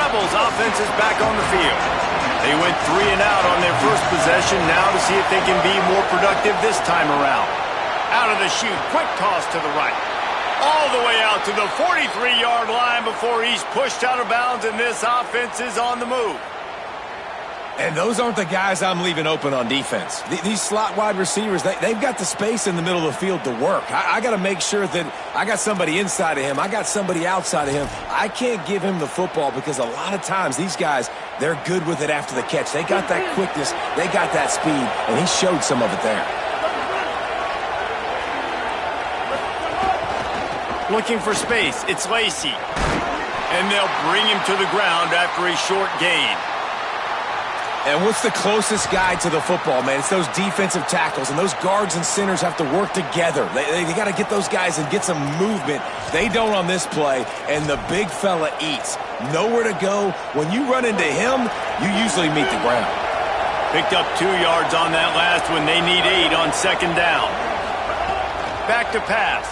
Rebels offense is back on the field. They went 3 and out on their first possession, now to see if they can be more productive this time around. Out of the chute, quick toss to the right. All the way out to the 43-yard line before he's pushed out of bounds, and this offense is on the move. And those aren't the guys I'm leaving open on defense. These slot wide receivers, they've got the space in the middle of the field to work. I got to make sure that I got somebody inside of him. I got somebody outside of him. I can't give him the football because a lot of times these guys, they're good with it after the catch. They got that quickness. They got that speed, and he showed some of it there. Looking for space, it's Lacey. And they'll bring him to the ground after a short gain. And what's the closest guy to the football, man? It's those defensive tackles, and those guards and centers have to work together. They got to get those guys and get some movement. They don't on this play, and the big fella eats. Nowhere to go. When you run into him, you usually meet the ground. Picked up 2 yards on that last one. They need 8 on second down. Back to pass.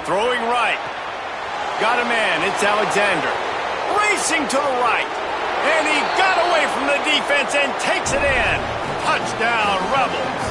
Throwing right. Got a man. It's Alexander. Racing to the right. And he got away from the defense and takes it in. Touchdown, Rebels.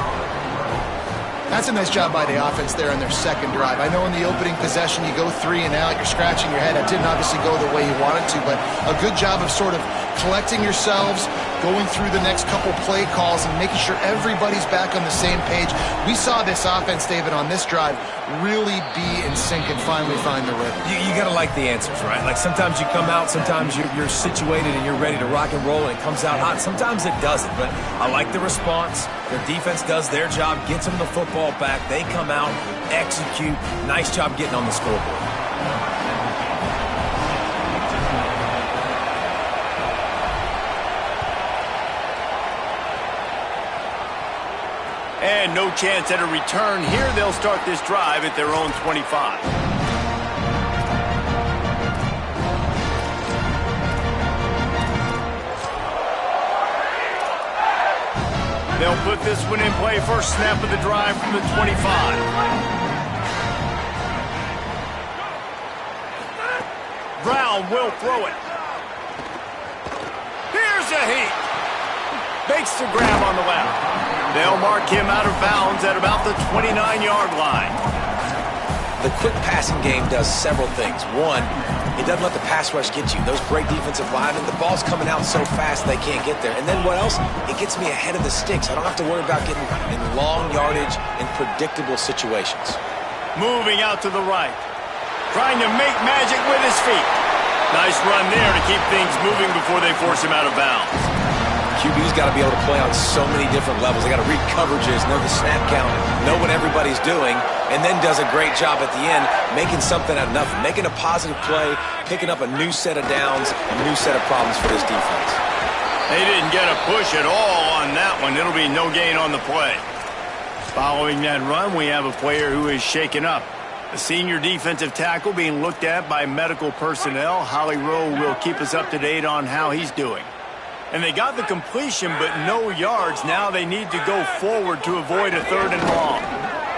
That's a nice job by the offense there on their second drive. I know in the opening possession you go 3 and out, you're scratching your head. That didn't obviously go the way you wanted to, but a good job of sort of collecting yourselves, going through the next couple play calls and making sure everybody's back on the same page. We saw this offense, David, on this drive really be in sync and finally find the rhythm. You got to like the answers, right? Like sometimes you come out, sometimes you're situated and you're ready to rock and roll and it comes out hot. Sometimes it doesn't, but I like the response. Their defense does their job, gets them the football back. They come out, execute. Nice job getting on the scoreboard. And no chance at a return here. They'll start this drive at their own 25. They'll put this one in play. First snap of the drive from the 25. Brown will throw it. Here's a heat. Makes the grab on the left. They'll mark him out of bounds at about the 29-yard line. The quick passing game does several things. One, it doesn't let the pass rush get you. Those great defensive linemen, the ball's coming out so fast they can't get there. And then what else? It gets me ahead of the sticks. I don't have to worry about getting in long yardage and predictable situations. Moving out to the right. Trying to make magic with his feet. Nice run there to keep things moving before they force him out of bounds. QB's got to be able to play on so many different levels. They got to read coverages, know the snap count, know what everybody's doing, and then does a great job at the end making something out of nothing, making a positive play, picking up a new set of downs, a new set of problems for this defense. They didn't get a push at all on that one. It'll be no gain on the play. Following that run, we have a player who is shaken up. A senior defensive tackle being looked at by medical personnel. Holly Rowe will keep us up to date on how he's doing. And they got the completion, but no yards. Now they need to go forward to avoid a 3rd and long.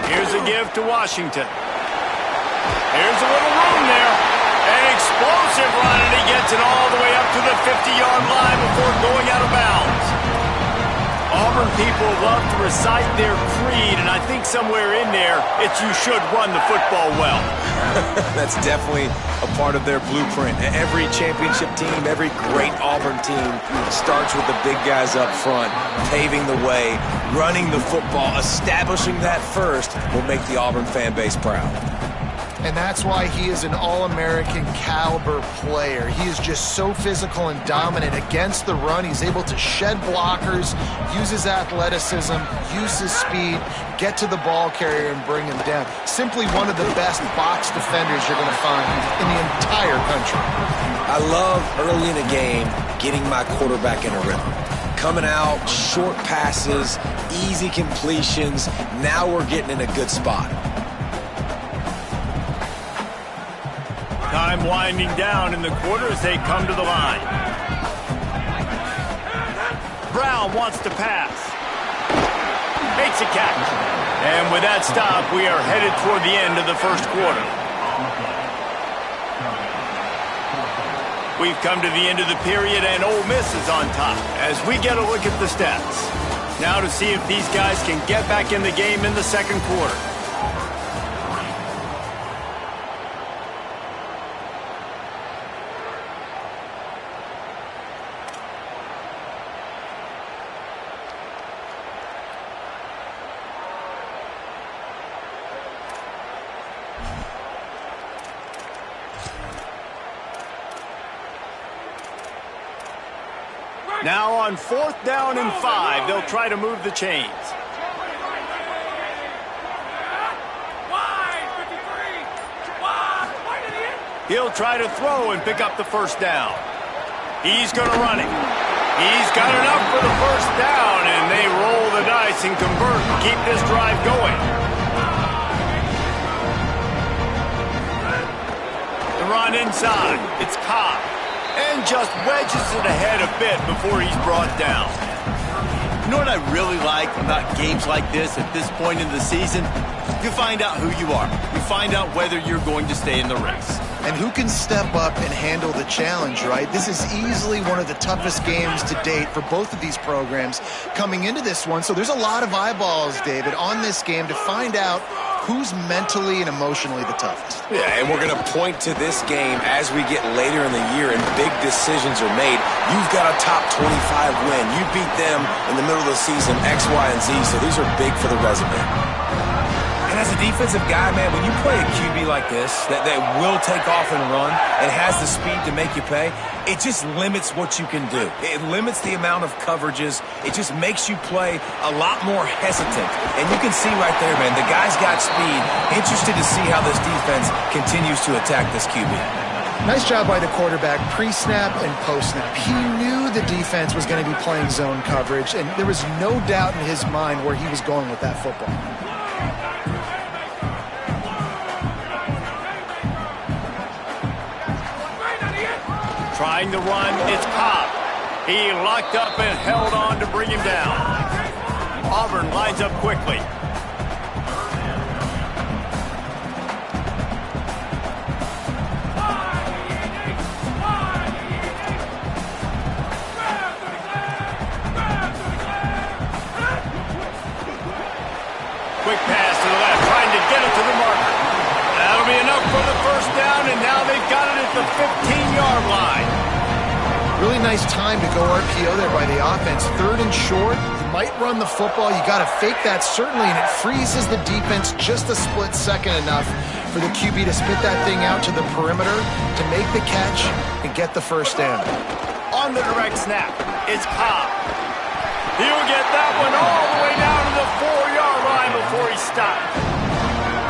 Here's a give to Washington. Here's a little room there. An explosive run, and he gets it all the way up to the 50-yard line before going out of bounds. Auburn people love to recite their creed, and I think somewhere in there, it's you should run the football well. That's definitely a part of their blueprint. Every championship team, every great Auburn team starts with the big guys up front, paving the way, running the football, establishing that first will make the Auburn fan base proud. And that's why he is an All-American caliber player. He is just so physical and dominant against the run. He's able to shed blockers, use his athleticism, use his speed, get to the ball carrier and bring him down. Simply one of the best box defenders you're going to find in the entire country. I love early in a game getting my quarterback in a rhythm. Coming out, short passes, easy completions. Now we're getting in a good spot. Time winding down in the quarter as they come to the line. Brown wants to pass. Makes a catch. And with that stop, we are headed toward the end of the first quarter. We've come to the end of the period, and Ole Miss is on top as we get a look at the stats. Now to see if these guys can get back in the game in the second quarter. Now on 4th down and 5, they'll try to move the chains. He'll try to throw and pick up the first down. He's going to run it. He's got enough for the first down, and they roll the dice and convert and keep this drive going. The run inside. It's Cobb. And just wedges it ahead a bit before he's brought down. You know what I really like about games like this at this point in the season? You find out who you are. You find out whether you're going to stay in the race. And who can step up and handle the challenge, right? This is easily one of the toughest games to date for both of these programs coming into this one. So there's a lot of eyeballs, David, on this game to find out who's mentally and emotionally the toughest. Yeah, and we're going to point to this game as we get later in the year and big decisions are made. You've got a top 25 win. You beat them in the middle of the season, X, Y, and Z, so these are big for the resume. And as a defensive guy, man, when you play a QB like this that will take off and run and has the speed to make you pay, it just limits what you can do. It limits the amount of coverages. It just makes you play a lot more hesitant. And you can see right there, man, the guy's got speed. Interested to see how this defense continues to attack this QB. Nice job by the quarterback, pre-snap and post-snap. He knew the defense was going to be playing zone coverage, and there was no doubt in his mind where he was going with that football. Trying to run, it's Cobb. He locked up and held on to bring him down. Auburn lines up quickly. Quick pass to the left, trying to get it to the marker. That'll be enough for the first down, and now they've got it at the 15-yard line. Really nice time to go RPO there by the offense. 3rd and short, you might run the football. You got to fake that, certainly, and it freezes the defense just a split second enough for the QB to spit that thing out to the perimeter to make the catch and get the first down. On the direct snap, it's Cobb. He'll get that one all the way down to the 4-yard line before he stopped.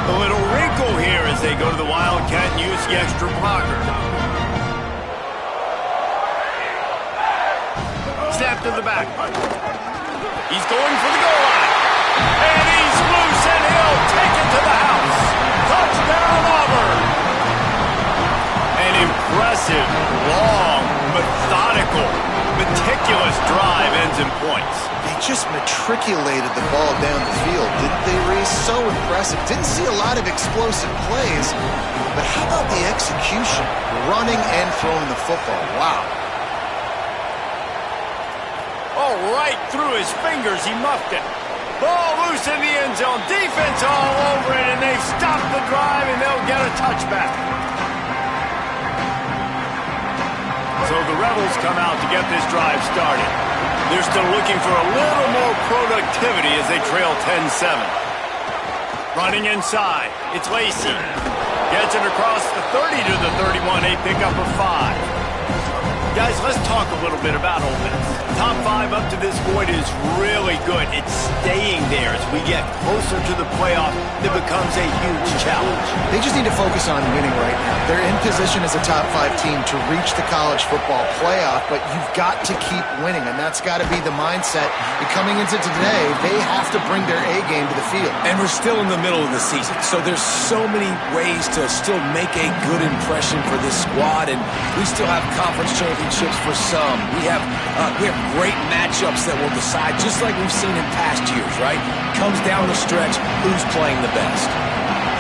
A little wrinkle here as they go to the Wildcat and use the extra blocker. Snap to the back. He's going for the goal line. And he's loose, and he'll take it to the house. Touchdown, Auburn. An impressive, long, methodical, meticulous drive ends in points. They just matriculated the ball down the field, didn't they, Reese? So impressive. Didn't see a lot of explosive plays, but how about the execution? Running and throwing the football. Wow. Oh, right through his fingers, he muffed it. Ball loose in the end zone. Defense all over it, and they stop the drive, and they'll get a touchback. So the Rebels come out to get this drive started. They're still looking for a little more productivity as they trail 10-7. Running inside, it's Lacey. Gets it across the 30 to the 31, a pickup of 5. Guys, let's talk a little bit about Ole Miss. Top 5 up to this point is really good. It's staying there as we get closer to the playoff. It becomes a huge challenge. They just need to focus on winning right now. They're in position as a top 5 team to reach the college football playoff, but you've got to keep winning, and that's got to be the mindset. And coming into today, they have to bring their A game to the field. And we're still in the middle of the season, so there's so many ways to still make a good impression for this squad, and we still have conference championships for some. We have great matchups that will decide, just like we've seen in past years, right? Comes down the stretch, who's playing the best.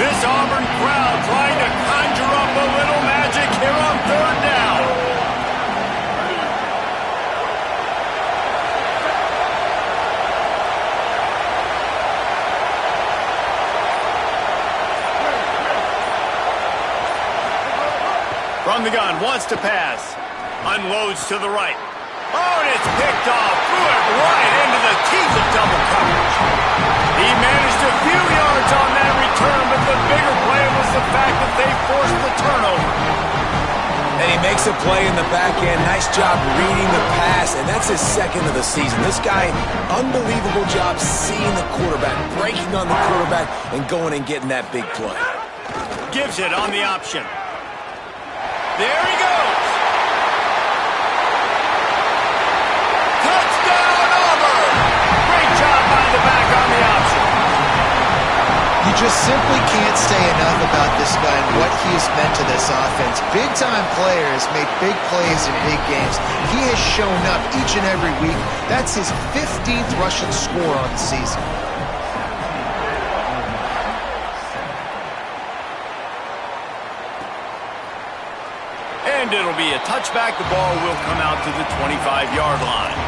This Auburn crowd trying to conjure up a little magic here on 3rd down. From the gun, wants to pass. Unloads to the right. Oh, and it's picked off. Threw it right into the teeth of double coverage. He managed a few yards on that return, but the bigger play was the fact that they forced the turnover. And he makes a play in the back end. Nice job reading the pass, and that's his second of the season. This guy, unbelievable job seeing the quarterback, breaking on the quarterback, and going and getting that big play. Gives it on the option. There he goes. Touchdown, Auburn! Great job by the back on the option. You just simply can't say enough about this guy and what he has meant to this offense. Big-time player has made big plays in big games. He has shown up each and every week. That's his 15th rushing score on the season. And it'll be a touchback. The ball will come out to the 25-yard line.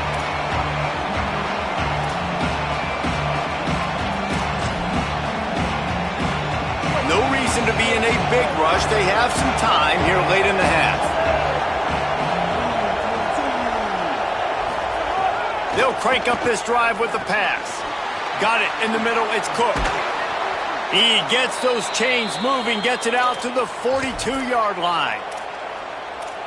No reason to be in a big rush. They have some time here late in the half. They'll crank up this drive with the pass. Got it in the middle. It's Cook. He gets those chains moving, gets it out to the 42-yard line.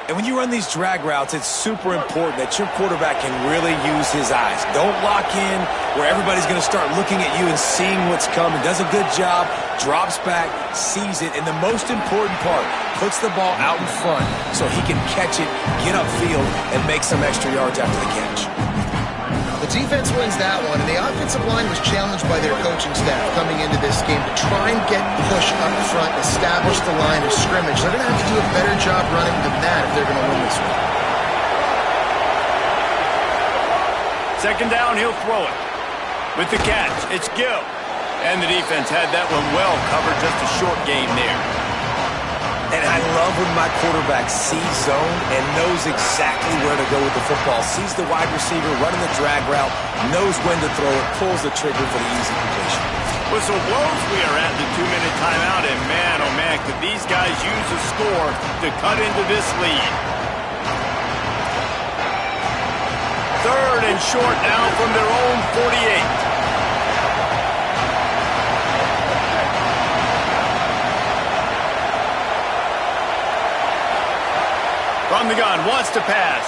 And when you run these drag routes, it's super important that your quarterback can really use his eyes. Don't lock in where everybody's going to start looking at you and seeing what's coming. Does a good job, drops back, sees it, and the most important part, puts the ball out in front so he can catch it, get upfield, and make some extra yards after the catch. The defense wins that one, and the offensive line was challenged by their coaching staff coming into this game to try and get push up front, establish the line of scrimmage. They're going to have to do a better job running than that if they're going to win this one. Second down, he'll throw it. With the catch, it's Gill. And the defense had that one well covered, just a short game there. And I love when my quarterback sees zone and knows exactly where to go with the football. Sees the wide receiver running the drag route, knows when to throw it, pulls the trigger for the easy completion. Whistle blows, we are at the 2-minute timeout, and man, oh man, could these guys use a score to cut into this lead. Third and short now from their own 48. From the gun, wants to pass.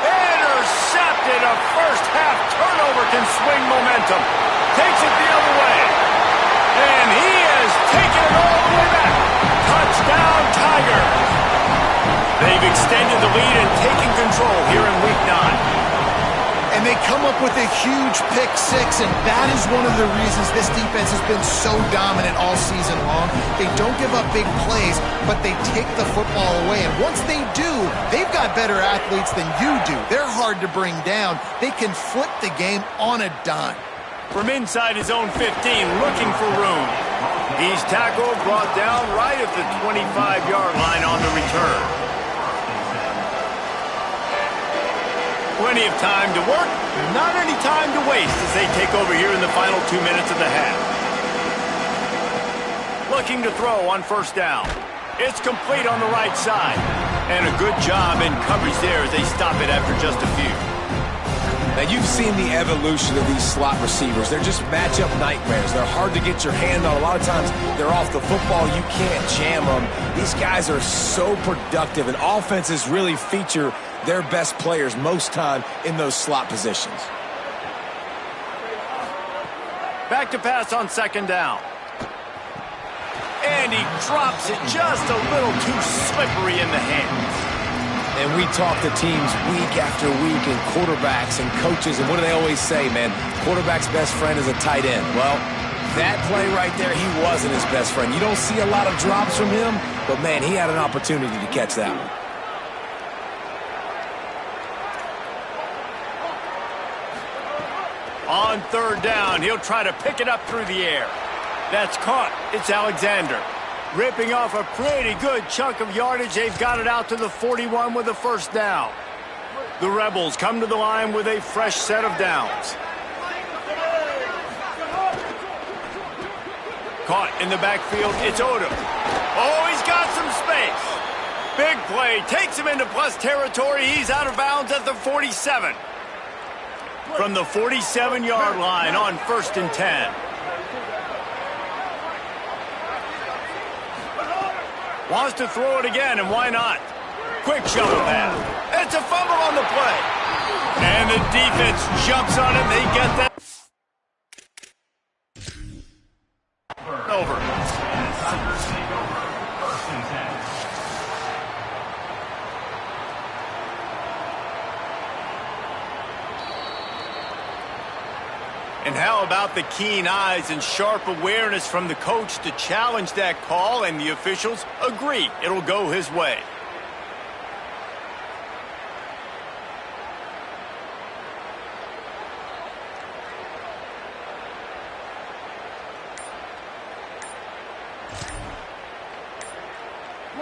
Intercepted. A first-half turnover can swing momentum. Takes it the other way. And he has taken it all the way back. Touchdown, Tigers. They've extended the lead and taken control here in Week 9. And they come up with a huge pick six, and that is one of the reasons this defense has been so dominant all season long. They don't give up big plays, but they take the football away. And once they do, they've got better athletes than you do. They're hard to bring down. They can flip the game on a dime. From inside his own 15, looking for room. He's tackled, brought down right at the 25-yard line on the return. Plenty of time to work, not any time to waste as they take over here in the final 2 minutes of the half. Looking to throw on first down. It's complete on the right side. And a good job in coverage there as they stop it after just a few. Now, you've seen the evolution of these slot receivers. They're just matchup nightmares. They're hard to get your hand on. A lot of times, they're off the football. You can't jam them. These guys are so productive, and offenses really feature their best players most time in those slot positions. Back to pass on second down. And he drops it just a little too slippery in the hands. And we talk to teams week after week and quarterbacks and coaches, and what do they always say, man? Quarterback's best friend is a tight end. Well, that play right there, he wasn't his best friend. You don't see a lot of drops from him, but, man, he had an opportunity to catch that one. On third down, he'll try to pick it up through the air. That's caught. It's Alexander. Ripping off a pretty good chunk of yardage. They've got it out to the 41 with a first down. The Rebels come to the line with a fresh set of downs. Caught in the backfield. It's Odom. Oh, he's got some space. play. Takes him into plus territory. He's out of bounds at the 47. From the 47-yard line on 1st and 10. Wants to throw it again, and why not? Quick shovel pass. It's a fumble on the play. And the defense jumps on it. They get that. Over. And how about the keen eyes and sharp awareness from the coach to challenge that call, and the officials agree it'll go his way.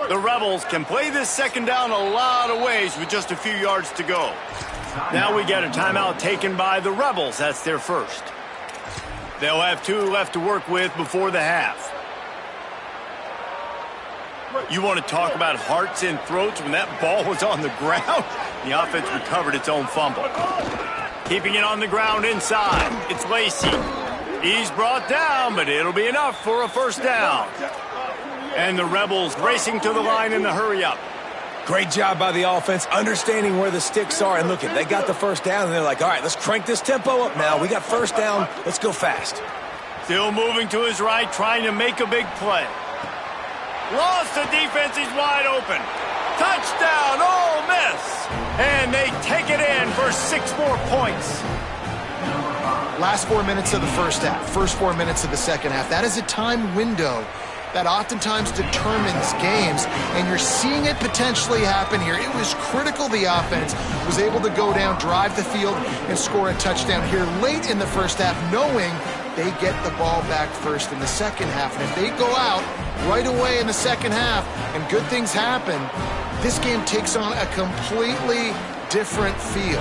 The Rebels can play this second down a lot of ways with just a few yards to go. Now we get a timeout taken by the Rebels. That's their first. They'll have 2 left to work with before the half. You want to talk about hearts and throats when that ball was on the ground? The offense recovered its own fumble. Keeping it on the ground inside. It's Lacey. He's brought down, but it'll be enough for a first down. And the Rebels racing to the line in the hurry-up. Great job by the offense, understanding where the sticks are. And look, they got the first down, and they're like, all right, let's crank this tempo up now. We got first down. Let's go fast. Still moving to his right, trying to make a big play. Lost the defense. He's wide open. Touchdown, Ole Miss. And they take it in for 6 more points. Last 4 minutes of the first half, first 4 minutes of the second half. That is a time window that oftentimes determines games, and you're seeing it potentially happen here. It was critical the offense was able to go down, drive the field, and score a touchdown here late in the first half, knowing they get the ball back first in the second half. And if they go out right away in the second half and good things happen, this game takes on a completely different feel.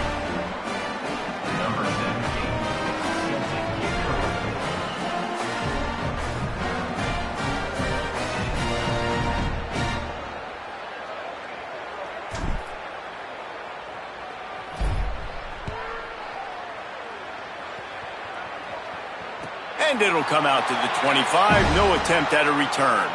And it'll come out to the 25. No attempt at a return.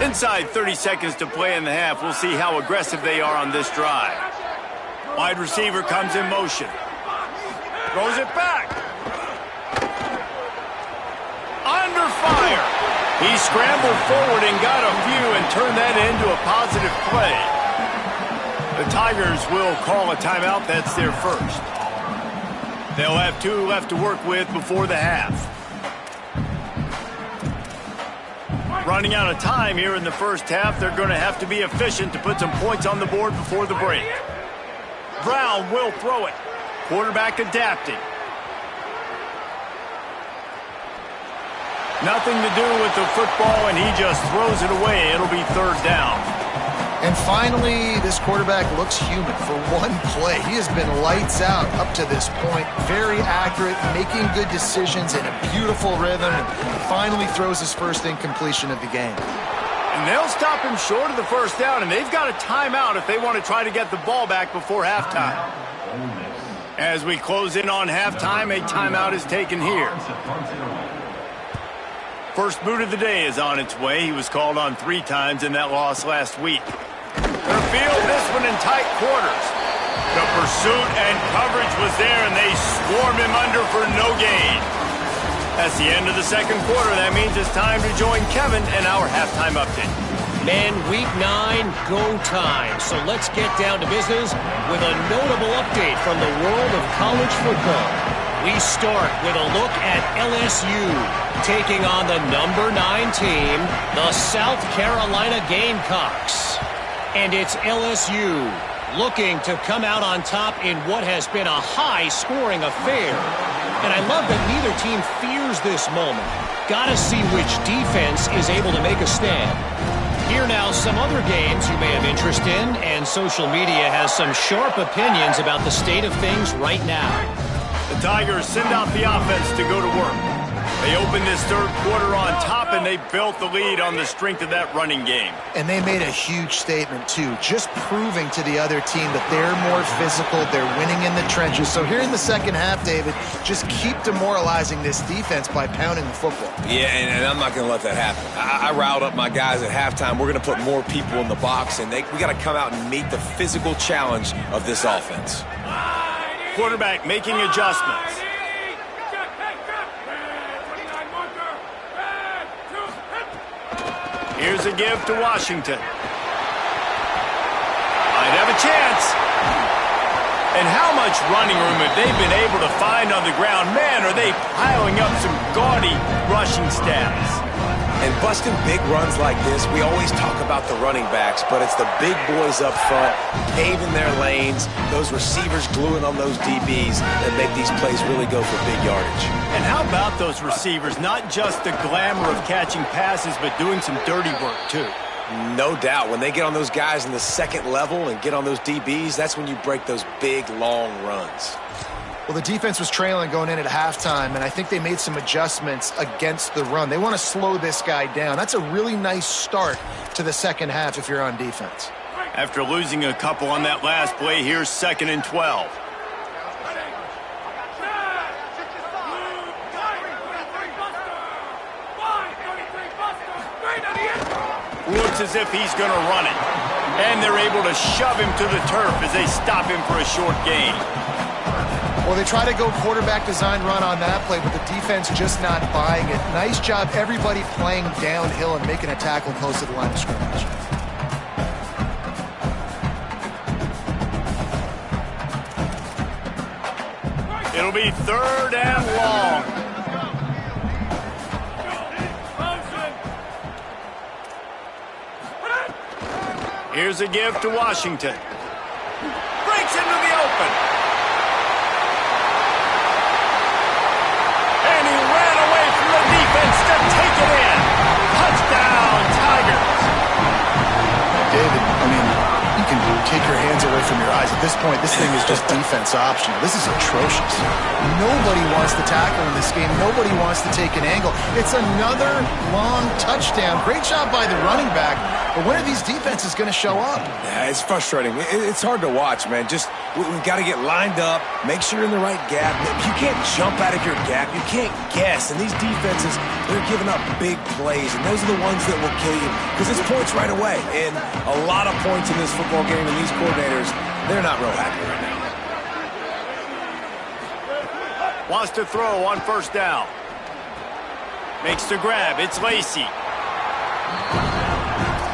Inside 30 seconds to play in the half. We'll see how aggressive they are on this drive. Wide receiver comes in motion. Throws it back. Under fire. He scrambled forward and got a few and turned that into a positive play. The Tigers will call a timeout. That's their first. They'll have 2 left to work with before the half. Running out of time here in the first half. They're going to have to be efficient to put some points on the board before the break. Brown will throw it. Quarterback adapting. Nothing to do with the football, and he just throws it away. It'll be third down. And finally, this quarterback looks human for one play. He has been lights out up to this point. Very accurate, making good decisions in a beautiful rhythm, and finally throws his first incompletion of the game. And they'll stop him short of the first down, and they've got a timeout if they want to try to get the ball back before halftime. As we close in on halftime, a timeout is taken here. First boot of the day is on its way. He was called on 3 times in that loss last week. They'll field this one in tight quarters. The pursuit and coverage was there, and they swarmed him under for no gain. That's the end of the second quarter. That means it's time to join Kevin in our halftime update. Men, week 9, go time. So let's get down to business with a notable update from the world of college football. We start with a look at LSU taking on the number 9 team, the South Carolina Gamecocks. And it's LSU looking to come out on top in what has been a high-scoring affair. And I love that neither team fears this moment. Got to see which defense is able to make a stand. Here now, some other games you may have interest in, and social media has some sharp opinions about the state of things right now. The Tigers send out the offense to go to work. They opened this third quarter on top, and they built the lead on the strength of that running game. And they made a huge statement, too, just proving to the other team that they're more physical, they're winning in the trenches. So here in the second half, David, just keep demoralizing this defense by pounding the football. Yeah, and I'm not going to let that happen. I riled up my guys at halftime. We're going to put more people in the box, and we got to come out and meet the physical challenge of this offense. Quarterback making adjustments. Here's a give to Washington. Might have a chance. And how much running room have they been able to find on the ground? Man, are they piling up some gaudy rushing stats. And busting big runs like this, we always talk about the running backs, but it's the big boys up front, paving their lanes, those receivers gluing on those DBs that make these plays really go for big yardage. And how about those receivers? Not just the glamour of catching passes, but doing some dirty work, too. No doubt. When they get on those guys in the second level and get on those DBs, that's when you break those big, long runs. Well, the defense was trailing going in at halftime, and I think they made some adjustments against the run. They want to slow this guy down. That's a really nice start to the second half if you're on defense. After losing a couple on that last play, here's 2nd and 12. Looks as if he's going to run it. And they're able to shove him to the turf as they stop him for a short gain. Well, they try to go quarterback design run on that play, but the defense just not buying it. Nice job, everybody playing downhill and making a tackle close to the line of scrimmage. It'll be 3rd and long. Here's a give to Washington. Breaks into the open. And he ran away from the defense to take it in. Touchdown, Tigers. David, I mean, you can take your hands away from your eyes. At this point, this thing is just defense optional. This is atrocious. Nobody wants to tackle in this game. Nobody wants to take an angle. It's another long touchdown. Great job by the running back. But when are these defenses going to show up? Yeah, it's frustrating. It's hard to watch, man. We've got to get lined up, make sure you're in the right gap. You can't jump out of your gap. You can't guess. And these defenses, they're giving up big plays, and those are the ones that will kill you because it's points right away. And a lot of points in this football game, and these coordinators, they're not real happy right now. Wants to throw on 1st down. Makes the grab. It's Lacey.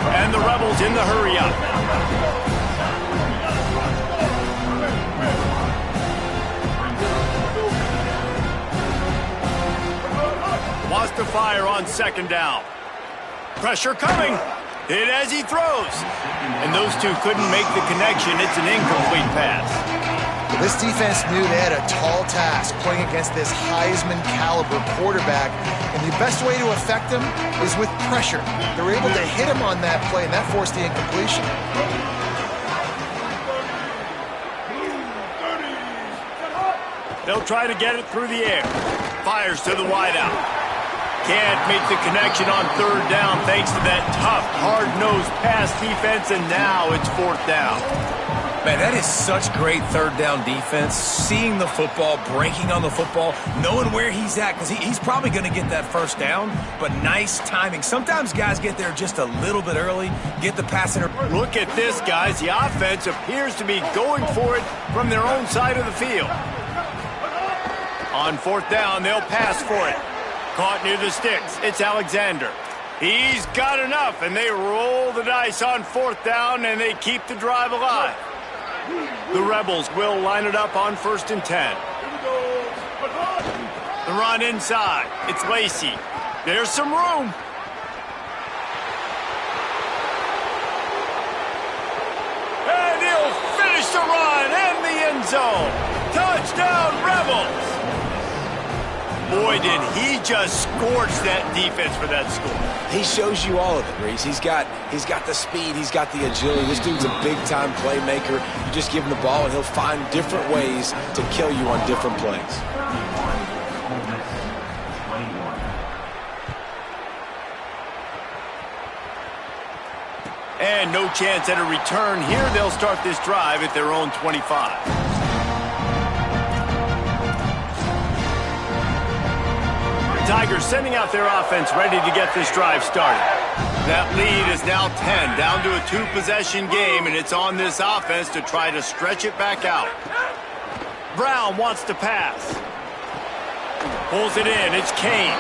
And the Rebels in the hurry-up. Wants to fire on 2nd down. Pressure coming. Hit as he throws. And those two couldn't make the connection. It's an incomplete pass. This defense knew they had a tall task playing against this Heisman-caliber quarterback, and the best way to affect him is with pressure. They were able to hit him on that play, and that forced the incompletion. They'll try to get it through the air. Fires to the wideout. Can't make the connection on 3rd down thanks to that tough, hard-nosed pass defense, and now it's 4th down. Man, that is such great 3rd down defense. Seeing the football, breaking on the football, knowing where he's at, because he's probably going to get that 1st down, but nice timing. Sometimes guys get there just a little bit early, get the pass inter. Look at this, guys. The offense appears to be going for it from their own side of the field. On 4th down, they'll pass for it. Caught near the sticks. It's Alexander. He's got enough, and they roll the dice on 4th down, and they keep the drive alive. The Rebels will line it up on 1st and 10. The run inside. It's Lacey. There's some room. And he'll finish the run in the end zone. Touchdown, Rebels. Boy, did he just scorch that defense for that score. He shows you all of it, Reese. He's got the speed. He's got the agility. This dude's a big-time playmaker. You just give him the ball, and he'll find different ways to kill you on different plays. And no chance at a return here. They'll start this drive at their own 25. The Tigers sending out their offense ready to get this drive started. That lead is now 10, down to a two-possession game, and it's on this offense to try to stretch it back out. Brown wants to pass. Pulls it in. It's Kane.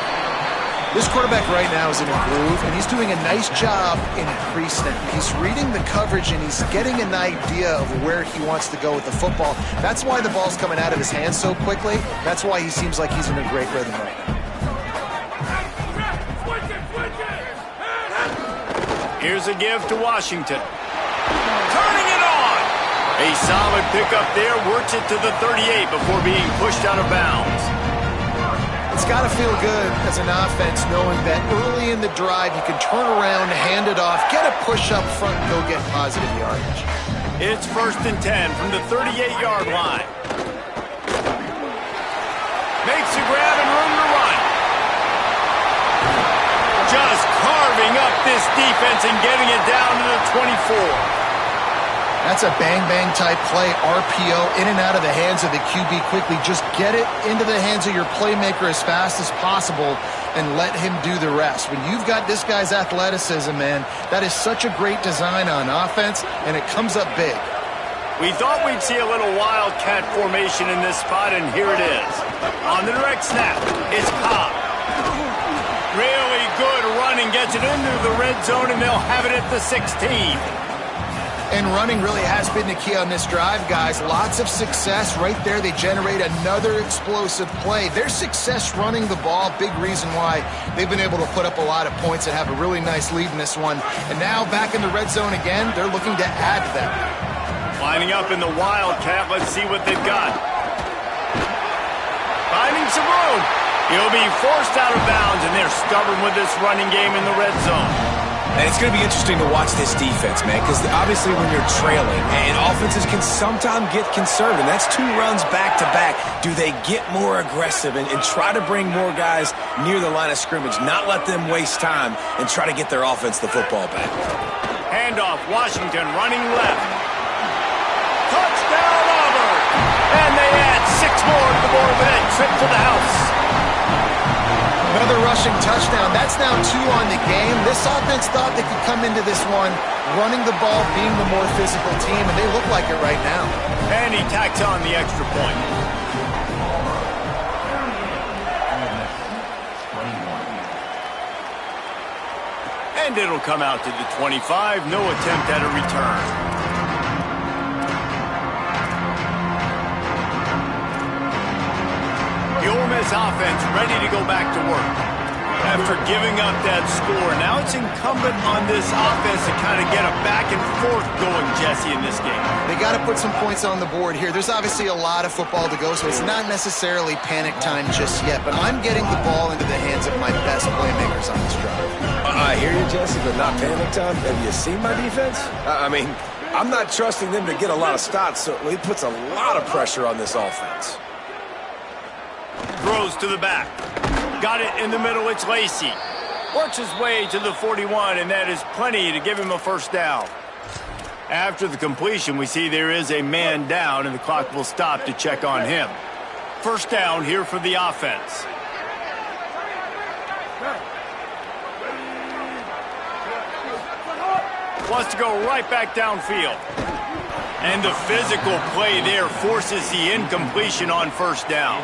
This quarterback right now is in a groove, and he's doing a nice job in pre-snap. He's reading the coverage, and he's getting an idea of where he wants to go with the football. That's why the ball's coming out of his hands so quickly. That's why he seems like he's in a great rhythm right now. Here's a give to Washington. Turning it on! A solid pickup there, works it to the 38 before being pushed out of bounds. It's got to feel good as an offense knowing that early in the drive you can turn around, hand it off, get a push up front, and go get positive yardage. It's 1st and 10 from the 38-yard line. Makes a grab and room to run. Just carving up this defense and getting it down to the 24. That's a bang-bang type play, RPO, in and out of the hands of the QB quickly. Just get it into the hands of your playmaker as fast as possible and let him do the rest. When you've got this guy's athleticism, man, that is such a great design on offense, and it comes up big. We thought we'd see a little wildcat formation in this spot, and here it is. On the direct snap, it's Cobb. Really good running, gets it into the red zone, and they'll have it at the 16. And running really has been the key on this drive, guys. Lots of success right there. They generate another explosive play. Their success running the ball, big reason why they've been able to put up a lot of points and have a really nice lead in this one. And now back in the red zone again, they're looking to add to that. Lining up in the wildcat, let's see what they've got. Finding some room. He'll be forced out of bounds, and they're stubborn with this running game in the red zone. And it's going to be interesting to watch this defense, man, because obviously when you're trailing, and offenses can sometimes get conservative. That's 2 runs back-to-back. Do they get more aggressive and try to bring more guys near the line of scrimmage, not let them waste time, and try to get their offense the football back? Handoff, Washington running left. Touchdown, Auburn! And they add 6 more to the board with that trip to the house. Another rushing touchdown. That's now 2 on the game. This offense thought they could come into this one running the ball, being the more physical team, and they look like it right now. And he tacks on the extra point. And it'll come out to the 25. No attempt at a return. The Ole Miss offense ready to go back to work. After giving up that score, now it's incumbent on this offense to kind of get a back and forth going, Jesse, in this game. They got to put some points on the board here. There's obviously a lot of football to go, so it's not necessarily panic time just yet, but I'm getting the ball into the hands of my best playmakers on this drive. I hear you, Jesse, but not panic time. Have you seen my defense? I mean, I'm not trusting them to get a lot of stops, so it puts a lot of pressure on this offense. Throws to the back. Got it in the middle. It's Lacey. Works his way to the 41, and that is plenty to give him a first down. After the completion, we see there is a man down, and the clock will stop to check on him. First down here for the offense. Wants to go right back downfield. And the physical play there forces the incompletion on first down.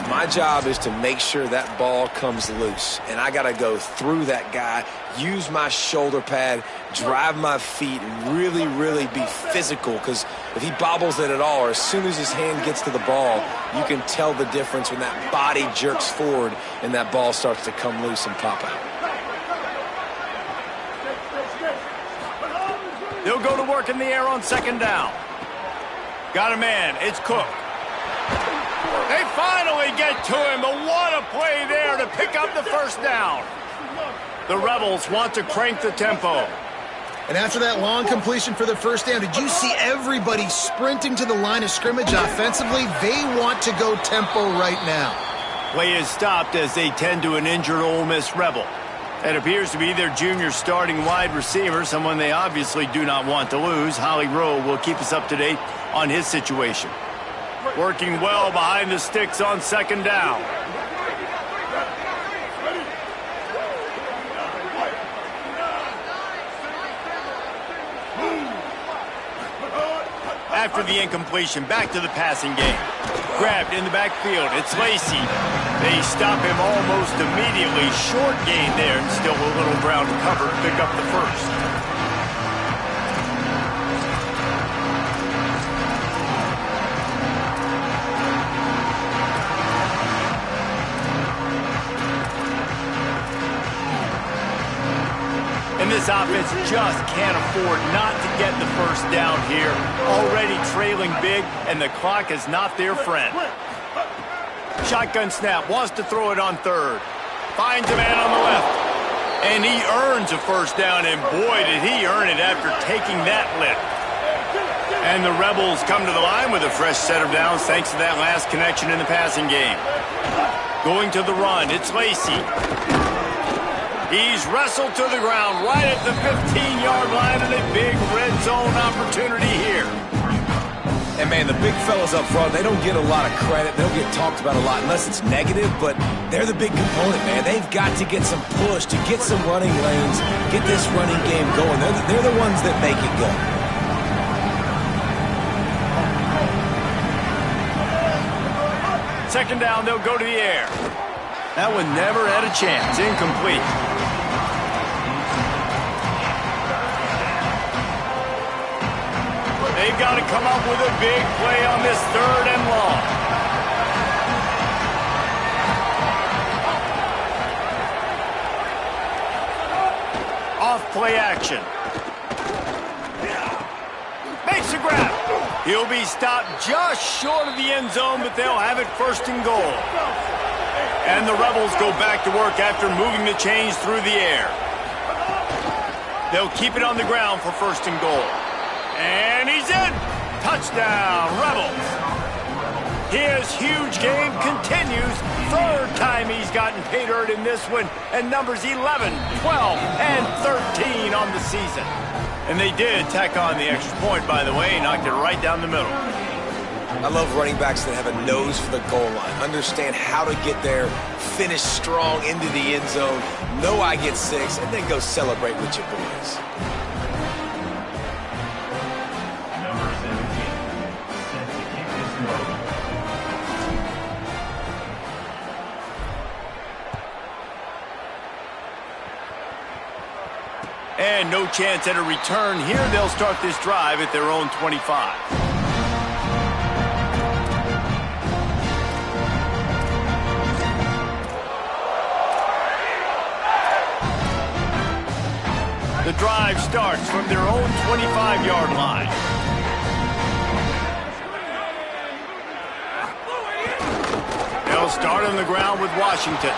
My job is to make sure that ball comes loose, and I got to go through that guy, use my shoulder pad, drive my feet, and really, really be physical, because if he bobbles it at all, or as soon as his hand gets to the ball, you can tell the difference when that body jerks forward and that ball starts to come loose and pop out. They'll go to work in the air on second down. Got a man. It's Cook. They finally get to him, but what a play there to pick up the first down. The Rebels want to crank the tempo. And after that long completion for the first down, did you see everybody sprinting to the line of scrimmage offensively? They want to go tempo right now. Play is stopped as they tend to an injured Ole Miss Rebel. It appears to be their junior starting wide receiver, someone they obviously do not want to lose. Holly Rowe will keep us up to date on his situation. Working well behind the sticks on second down. After the incompletion, back to the passing game. Grabbed in the backfield, it's Lacey. They stop him almost immediately. Short gain there, and still a little ground to cover to pick up the first. And this offense just can't afford not to get the first down here. Already trailing big, and the clock is not their friend. Shotgun snap, wants to throw it on third. Finds a man on the left. And he earns a first down, and boy, did he earn it after taking that lift. And the Rebels come to the line with a fresh set of downs thanks to that last connection in the passing game. Going to the run, it's Lacey. He's wrestled to the ground right at the 15-yard line, and a big red zone opportunity here. And, man, the big fellas up front, they don't get a lot of credit. They don't get talked about a lot unless it's negative, but they're the big component, man. They've got to get some push, to get some running lanes, get this running game going. They're the ones that make it go. Second down, they'll go to the air. That one never had a chance. Incomplete. They've got to come up with a big play on this third and long. Off play action. Makes a grab. He'll be stopped just short of the end zone, but they'll have it first and goal. And the Rebels go back to work after moving the chains through the air. They'll keep it on the ground for first and goal. And he's in. Touchdown, Rebels. His huge game continues. Third time he's gotten pay dirt in this one. And numbers 11, 12, and 13 on the season. And they did tack on the extra point, by the way. Knocked it right down the middle. I love running backs that have a nose for the goal line. Understand how to get there, finish strong into the end zone, know I get 6, and then go celebrate with your boys. And no chance at a return here. They'll start this drive at their own 25. The drive starts from their own 25-yard line. They'll start on the ground with Washington.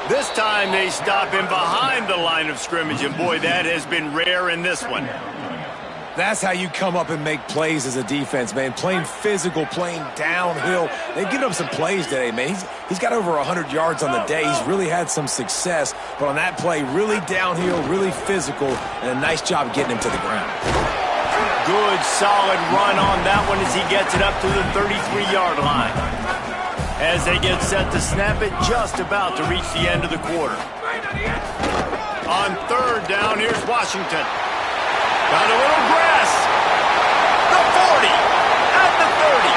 This time they stop him behind the line of scrimmage, and boy, that has been rare in this one. That's how you come up and make plays as a defense, man. Playing physical, playing downhill. They've given up some plays today, man. He's got over 100 yards on the day. He's really had some success. But on that play, really downhill, really physical, and a nice job getting him to the ground. Good, solid run on that one as he gets it up to the 33-yard line. As they get set to snap it, just about to reach the end of the quarter. On third down, here's Washington. Got a little grass. The 40. At the 30.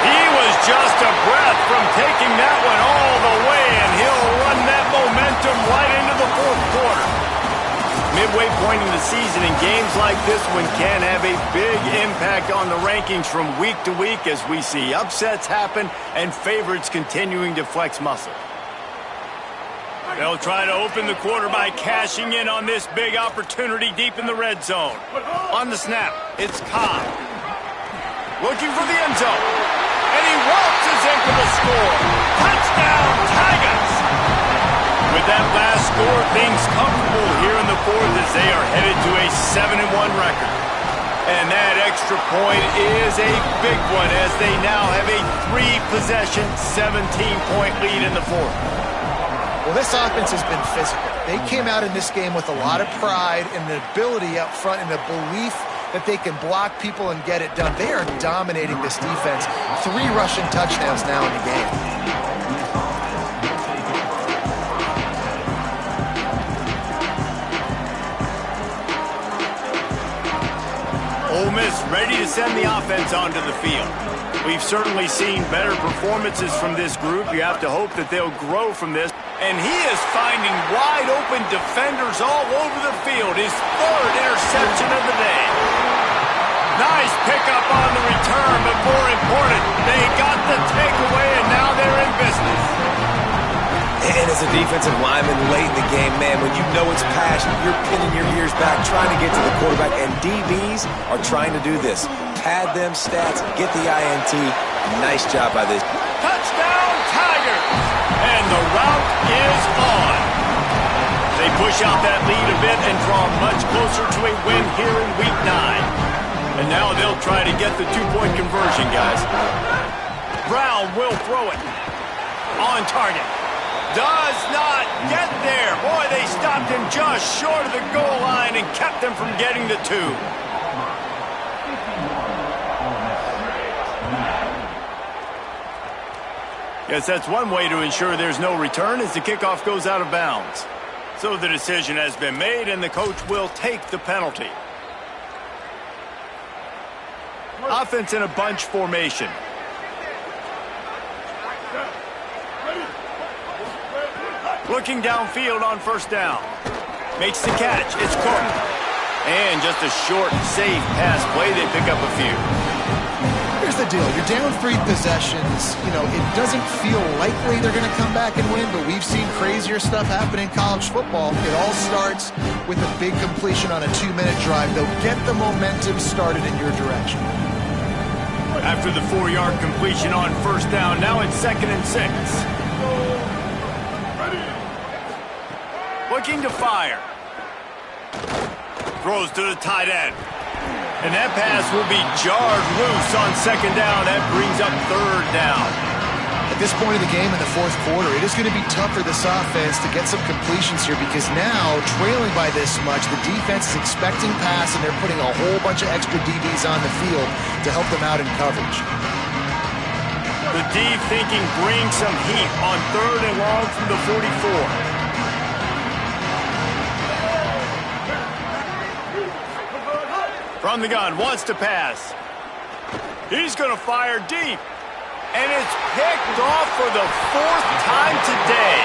He was just a breath from taking that one all the way, and he'll run that momentum right into the fourth quarter. Midway point in the season, and games like this one can have a big impact on the rankings from week to week as we see upsets happen and favorites continuing to flex muscle. They'll try to open the quarter by cashing in on this big opportunity deep in the red zone. On the snap, it's Cobb. Looking for the end zone. And he waltzes in for the score. Touchdown, Tigers! With that last score, things comfortable here in the fourth as they are headed to a 7-1 record. And that extra point is a big one as they now have a 3-possession, 17-point lead in the fourth. Well, this offense has been physical. They came out in this game with a lot of pride and the ability up front and the belief that they can block people and get it done. They are dominating this defense. 3 rushing touchdowns now in the game. Ole Miss ready to send the offense onto the field. We've certainly seen better performances from this group. You have to hope that they'll grow from this. And he is finding wide-open defenders all over the field. His 3rd interception of the day. Nice pickup on the return, but more important, they got the takeaway, and now they're in business. And as a defensive lineman late in the game, man, when you know it's passion, you're pinning your ears back, trying to get to the quarterback, and DBs are trying to do this. Pad them stats, get the INT. Nice job by this. Touchdown, Tigers! And the route is on. They push out that lead a bit and draw much closer to a win here in Week 9. And now they'll try to get the 2-point conversion, guys. Brown will throw it. On target. Does not get there. Boy, they stopped him just short of the goal line and kept him from getting the 2. Yes, that's one way to ensure there's no return as the kickoff goes out of bounds. So the decision has been made, and the coach will take the penalty. Offense in a bunch formation. Looking downfield on first down. Makes the catch. It's Cook. And just a short, safe pass play. They pick up a few. Here's the deal. You're down 3 possessions. You know, it doesn't feel likely they're going to come back and win, but we've seen crazier stuff happen in college football. It all starts with a big completion on a 2-minute drive. They'll get the momentum started in your direction. After the 4-yard completion on first down, now it's 2nd and 6. Looking to fire. Throws to the tight end. And that pass will be jarred loose on 2nd down. That brings up 3rd down. At this point of the game in the 4th quarter, it is going to be tough for this offense to get some completions here because now, trailing by this much, the defense is expecting pass and they're putting a whole bunch of extra DBs on the field to help them out in coverage. The D thinking bring some heat on 3rd and long from the 44. From the gun, wants to pass. He's going to fire deep. And it's picked off for the 4th time today.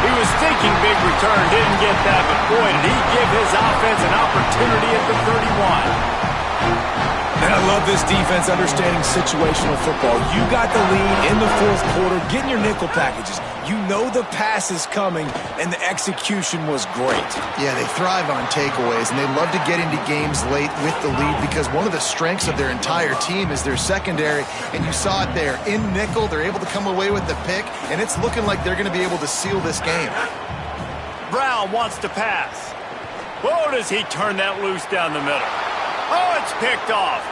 He was thinking big return, didn't get that, but boy, did he give his offense an opportunity at the 31. And I love this defense understanding situational football. You got the lead in the 4th quarter, getting your nickel packages. You know the pass is coming, and the execution was great. Yeah, they thrive on takeaways, and they love to get into games late with the lead because one of the strengths of their entire team is their secondary, and you saw it there. In nickel, they're able to come away with the pick, and it's looking like they're going to be able to seal this game. Brown wants to pass. Whoa, does he turn that loose down the middle. Oh, it's picked off.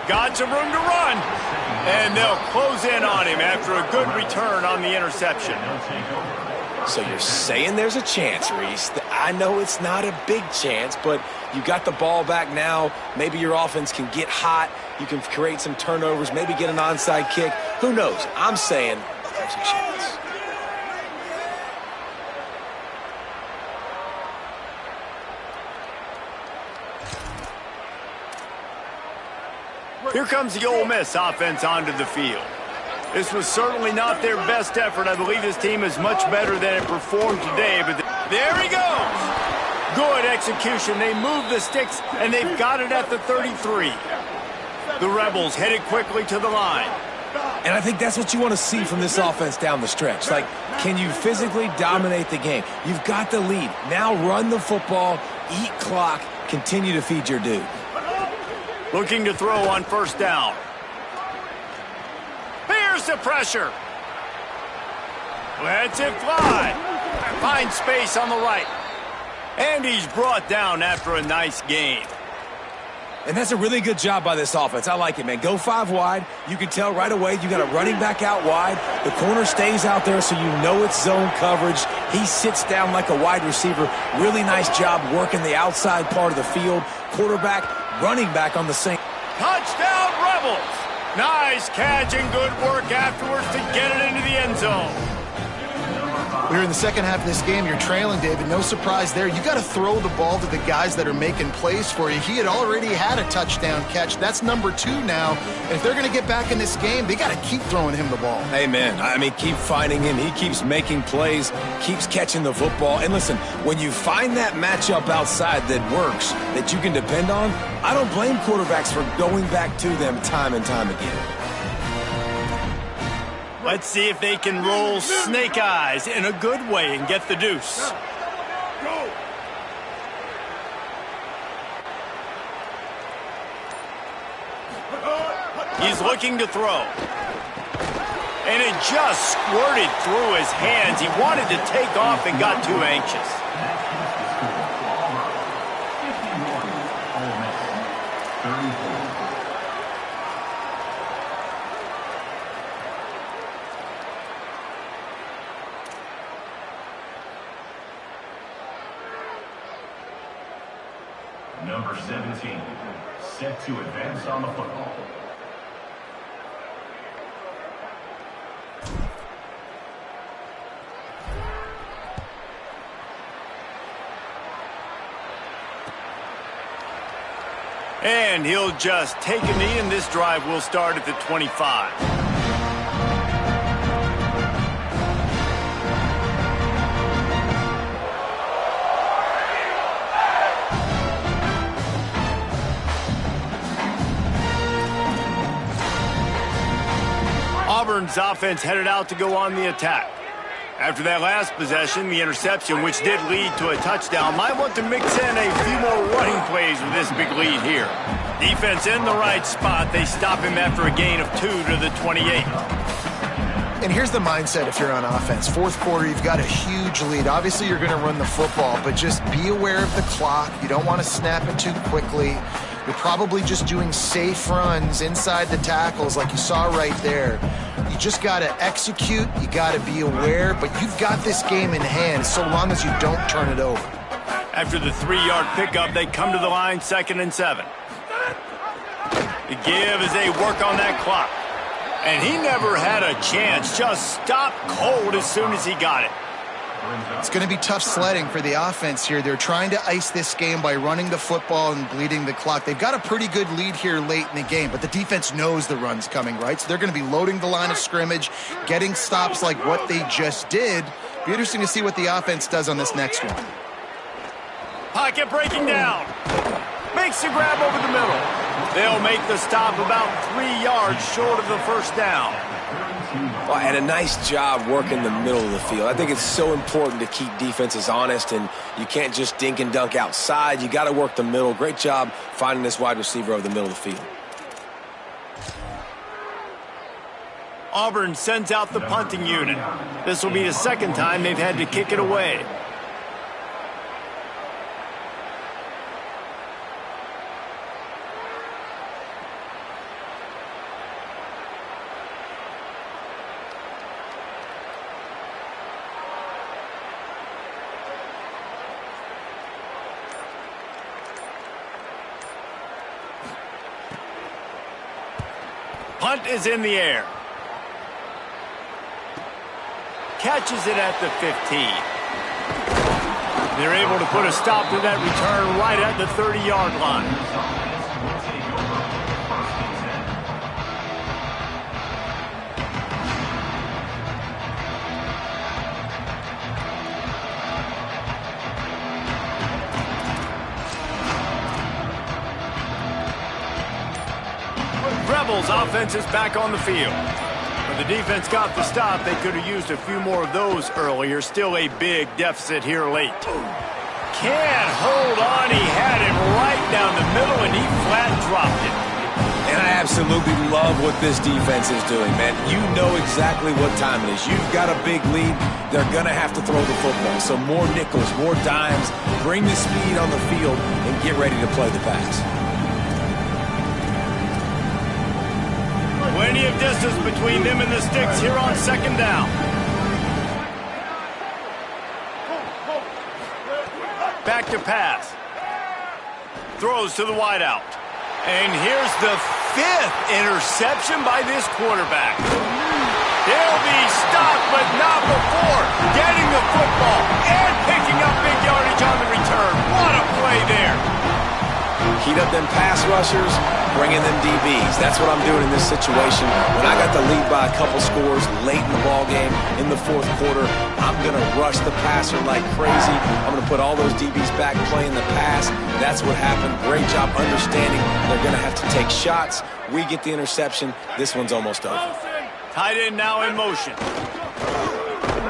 Got some room to run. And they'll close in on him after a good return on the interception. So you're saying there's a chance, Reese. I know it's not a big chance, but you got the ball back now. Maybe your offense can get hot. You can create some turnovers, maybe get an onside kick. Who knows? I'm saying there's a chance. Here comes the Ole Miss offense onto the field. This was certainly not their best effort. I believe this team is much better than it performed today, but there he goes. Good execution. They move the sticks, and they've got it at the 33. The Rebels headed quickly to the line. And I think that's what you want to see from this offense down the stretch. Like, can you physically dominate the game? You've got the lead. Now run the football, eat clock, continue to feed your dude. Looking to throw on first down. Here's the pressure. Lets it fly. Finds space on the right. And he's brought down after a nice gain. And that's a really good job by this offense. I like it, man. Go 5 wide. You can tell right away you got a running back out wide. The corner stays out there so you know it's zone coverage. He sits down like a wide receiver. Really nice job working the outside part of the field. Quarterback, running back on the same. Touchdown, Rebels! Nice catch and good work afterwards to get it into the end zone. We're in the second half of this game. You're trailing, David. No surprise there. You got to throw the ball to the guys that are making plays for you. He had already had a touchdown catch. That's number 2 now. And if they're going to get back in this game, they got to keep throwing him the ball. Amen. I mean, keep finding him. He keeps making plays, keeps catching the football. And listen, when you find that matchup outside that works, that you can depend on, I don't blame quarterbacks for going back to them time and time again. Let's see if they can roll snake eyes in a good way and get the deuce. He's looking to throw. And it just squirted through his hands. He wanted to take off and got too anxious. Number 17, set to advance on the football. And he'll just take a knee, and this drive will start at the 25. Auburn's offense headed out to go on the attack. After that last possession, the interception, which did lead to a touchdown, might want to mix in a few more running plays with this big lead here. Defense in the right spot. They stop him after a gain of 2 to the 28. And here's the mindset if you're on offense. Fourth quarter, you've got a huge lead. Obviously, you're going to run the football, but just be aware of the clock. You don't want to snap it too quickly. You're probably just doing safe runs inside the tackles like you saw right there. You just got to execute. You got to be aware, but you've got this game in hand so long as you don't turn it over. After the 3-yard pickup, they come to the line, 2nd and 7. The give as they work on that clock. And he never had a chance. Just stopped cold as soon as he got it. It's going to be tough sledding for the offense here. They're trying to ice this game by running the football and bleeding the clock. They've got a pretty good lead here late in the game, but the defense knows the run's coming, right? So they're going to be loading the line of scrimmage, getting stops like what they just did. Be interesting to see what the offense does on this next one. Pocket breaking down. Makes the grab over the middle. They'll make the stop about 3 yards short of the first down. Well, and a nice job working the middle of the field. I think it's so important to keep defenses honest, and you can't just dink and dunk outside. You got to work the middle. Great job finding this wide receiver over the middle of the field. Auburn sends out the punting unit. This will be the second time they've had to kick it away. Punt is in the air. Catches it at the 15. They're able to put a stop to that return right at the 30-yard line. Rebels offense is back on the field. When the defense got the stop, they could have used a few more of those earlier. Still a big deficit here late. Can't hold on. He had it right down the middle, and he flat dropped it. And Man, I absolutely love what this defense is doing, man. You know exactly what time it is. You've got a big lead. They're going to have to throw the football. So more nickels, more dimes, bring the speed on the field, and get ready to play the pass. Plenty of distance between them and the sticks here on second down. Back to pass. Throws to the wideout. And here's the 5th interception by this quarterback. They'll be stopped, but not before getting the football and picking up big yardage on the return. What a play there. Heat up them pass rushers, bring in them DBs. That's what I'm doing in this situation. When I got the lead by a couple scores late in the ball game, in the 4th quarter, I'm going to rush the passer like crazy. I'm going to put all those DBs back playing the pass. That's what happened. Great job understanding they're going to have to take shots. We get the interception. This one's almost over. Tight end now in motion.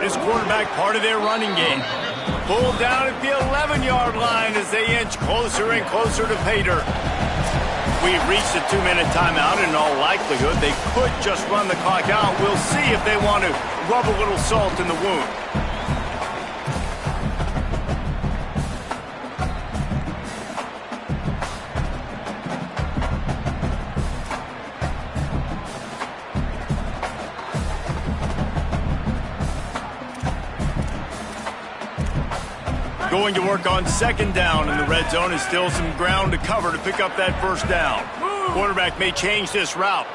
This quarterback part of their running game. Pulled down at the 11-yard line as they inch closer and closer to pay dirt. We've reached a 2-minute timeout. In all likelihood, they could just run the clock out. We'll see if they want to rub a little salt in the wound. Going to work on second down in the red zone. Is still some ground to cover to pick up that first down. Quarterback may change this route.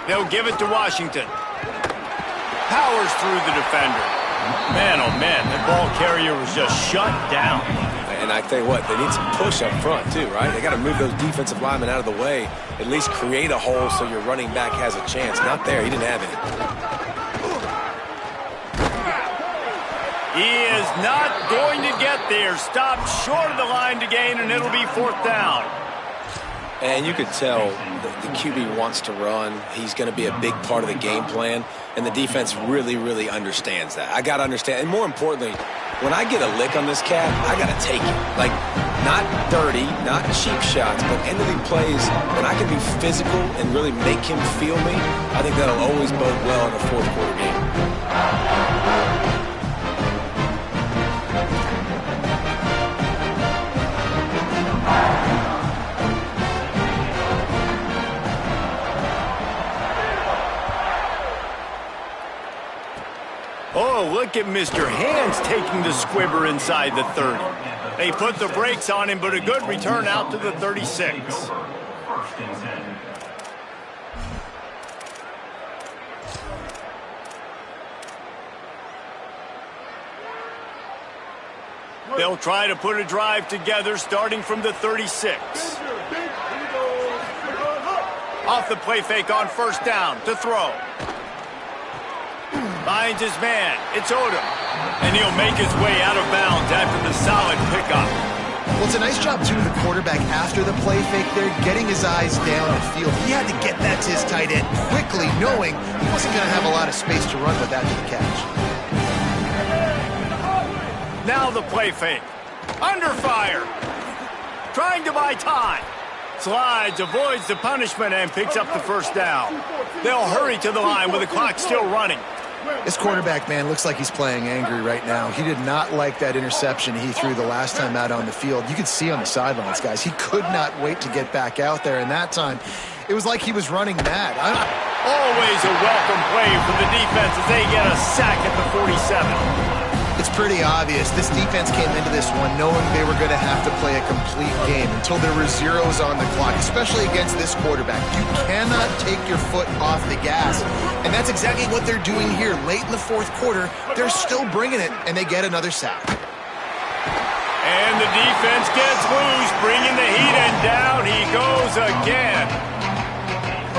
They'll give it to Washington. Powers through the defender. Man, oh man, the ball carrier was just shut down. And I tell you what, they need some push up front too, right? They got to move those defensive linemen out of the way, at least create a hole so your running back has a chance. Not there, he didn't have any. He is not going to get there. Stopped short of the line to gain, and it'll be 4th down. And you could tell the QB wants to run. He's going to be a big part of the game plan, and the defense really, really understands that. I got to understand, and more importantly, when I get a lick on this cat, I got to take it. Like, not dirty, not cheap shots, but end-of-the plays, when I can be physical and really make him feel me, I think that'll always bode well in a 4th quarter game. Oh, look at Mr. Hands taking the squibber inside the 30. They put the brakes on him, but a good return out to the 36. They'll try to put a drive together starting from the 36. Off the play fake on first down to throw. Finds his man. It's Odom. And he'll make his way out of bounds after the solid pickup. Well, it's a nice job, too, the quarterback after the play fake there, getting his eyes down the field. He had to get that to his tight end quickly, knowing he wasn't going to have a lot of space to run with after the catch. Now the play fake. Under fire. Trying to buy time. Slides, avoids the punishment, and picks up the first down. They'll hurry to the line with the clock still running. This quarterback, man, looks like he's playing angry right now. He did not like that interception he threw the last time out on the field. You could see on the sidelines, guys, he could not wait to get back out there. And that time, it was like he was running mad. Always a welcome play for the defense as they get a sack at the 47. It's pretty obvious. This defense came into this one knowing they were going to have to play a complete game until there were zeros on the clock, especially against this quarterback. You cannot take your foot off the gas, and that's exactly what they're doing here. Late in the 4th quarter, they're still bringing it, and they get another sack. And the defense gets loose, bringing the heat, and down he goes again.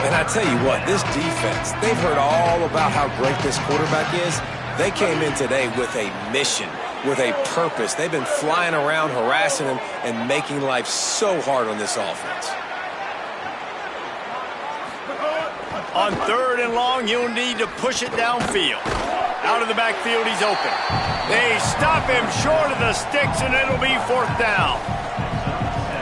And I tell you what, this defense, they've heard all about how great this quarterback is. They came in today with a mission, with a purpose. They've been flying around, harassing him, and making life so hard on this offense. On 3rd and long, you'll need to push it downfield. Out of the backfield, he's open. They stop him short of the sticks, and it'll be 4th down.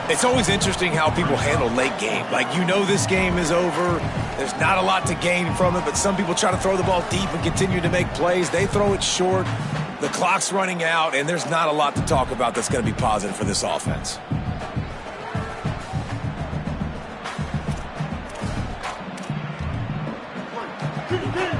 It's always interesting how people handle late game. Like, you know this game is over. There's not a lot to gain from it, but some people try to throw the ball deep and continue to make plays. They throw it short. The clock's running out, and there's not a lot to talk about that's going to be positive for this offense. To the game.